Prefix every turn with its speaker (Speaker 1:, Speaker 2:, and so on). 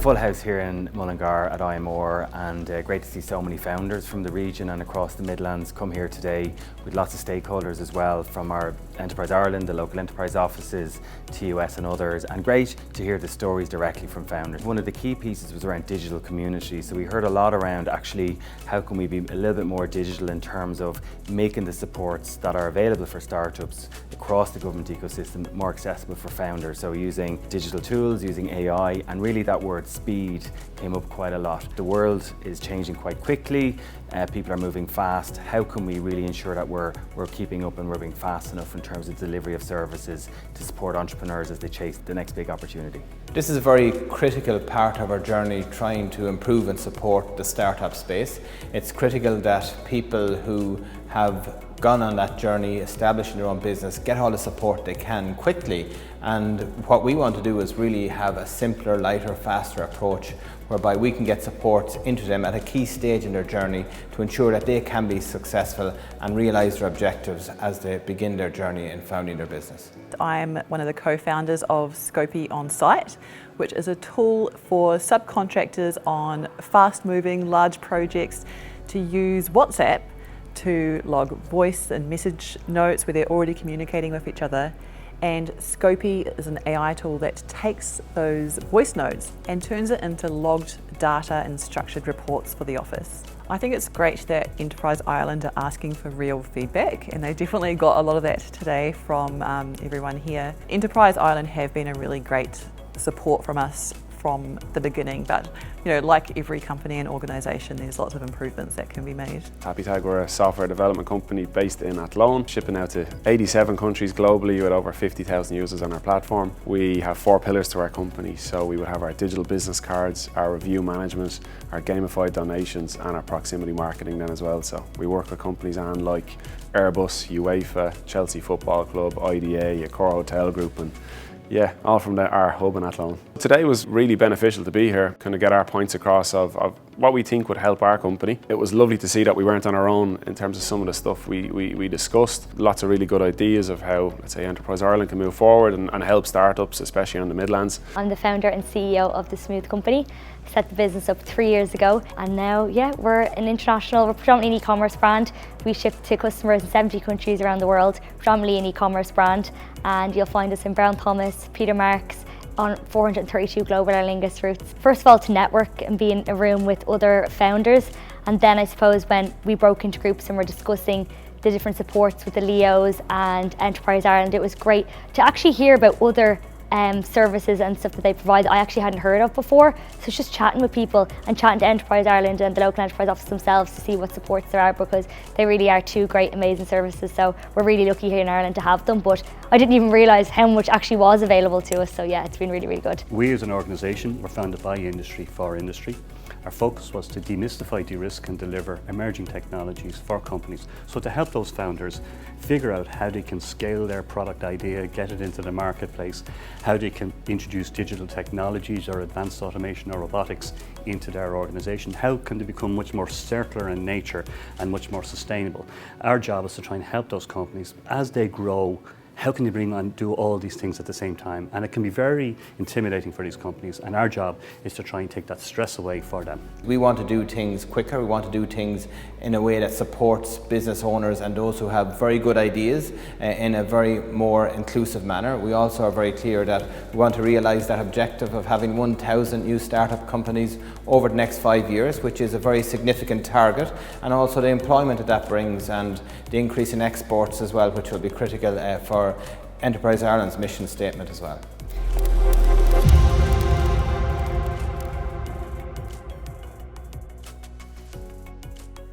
Speaker 1: full house here in Mullingar at IMR, and great to see so many founders from the region and across the Midlands come here today, with lots of stakeholders as well from our Enterprise Ireland, the local enterprise offices, TUS and others, and great to hear the stories directly from founders. One of the key pieces was around digital community, so we heard a lot around actually how can we be a little bit more digital in terms of making the supports that are available for startups across the government ecosystem more accessible for founders. So using digital tools, using AI, and really that word speed came up quite a lot. The world is changing quite quickly, people are moving fast. How can we really ensure that we're keeping up and we're being fast enough in terms of delivery of services to support entrepreneurs as they chase the next big opportunity?
Speaker 2: This is a very critical part of our journey, trying to improve and support the startup space. It's critical that people who have gone on that journey, establishing their own business, get all the support they can quickly. And what we want to do is really have a simpler, lighter, faster approach whereby we can get support into them at a key stage in their journey to ensure that they can be successful and realise their objectives as they begin their journey in founding their business.
Speaker 3: I'm one of the co-founders of Scopy On Site, which is a tool for subcontractors on fast-moving, large projects to use WhatsApp to log voice and message notes where they're already communicating with each other. And Scopy is an AI tool that takes those voice notes and turns it into logged data and structured reports for the office. I think it's great that Enterprise Ireland are asking for real feedback, and they definitely got a lot of that today from everyone here. Enterprise Ireland have been a really great support from us from the beginning, but like every company and organisation, there's lots of improvements that can be made.
Speaker 4: Sci-tech, we're a software development company based in Athlone, shipping out to 87 countries globally with over 50,000 users on our platform. We have 4 pillars to our company, so we would have our digital business cards, our review management, our gamified donations and our proximity marketing then as well. So we work with companies like Airbus, UEFA, Chelsea Football Club, IDA, Accor Hotel Group, and yeah, all from our hub in Athlone. Today was really beneficial to be here, kind of get our points across of what we think would help our company. It was lovely to see that we weren't on our own in terms of some of the stuff we discussed. Lots of really good ideas of how, let's say, Enterprise Ireland can move forward and help startups, especially on the Midlands.
Speaker 5: I'm the founder and CEO of the Smooth Company. Set the business up 3 years ago, and now, we're we're predominantly an e-commerce brand. We ship to customers in 70 countries around the world, predominantly an e-commerce brand, and you'll find us in Brown Thomas, Peter Marks, on 432 global Aer Lingus routes. First of all, to network and be in a room with other founders, and then I suppose when we broke into groups and were discussing the different supports with the LEOs and Enterprise Ireland, it was great to actually hear about other services and stuff that they provide that I actually hadn't heard of before. So it's just chatting with people and chatting to Enterprise Ireland and the local enterprise office themselves to see what supports there are, because they really are 2 great, amazing services. So we're really lucky here in Ireland to have them, but I didn't even realise how much actually was available to us. So yeah, it's been really, really good.
Speaker 6: We as an organisation were founded by industry for industry. Our focus was to demystify, de-risk and deliver emerging technologies for companies. So to help those founders figure out how they can scale their product idea, get it into the marketplace, how they can introduce digital technologies or advanced automation or robotics into their organisation, how can they become much more circular in nature and much more sustainable. Our job is to try and help those companies as they grow. How can they bring on do all these things at the same time? And it can be very intimidating for these companies, and our job is to try and take that stress away for them.
Speaker 2: We want to do things quicker, we want to do things in a way that supports business owners and those who have very good ideas in a very more inclusive manner. We also are very clear that we want to realise that objective of having 1,000 new startup companies over the next 5 years, which is a very significant target, and also the employment that brings and the increase in exports as well, which will be critical for Enterprise Ireland's mission statement as well.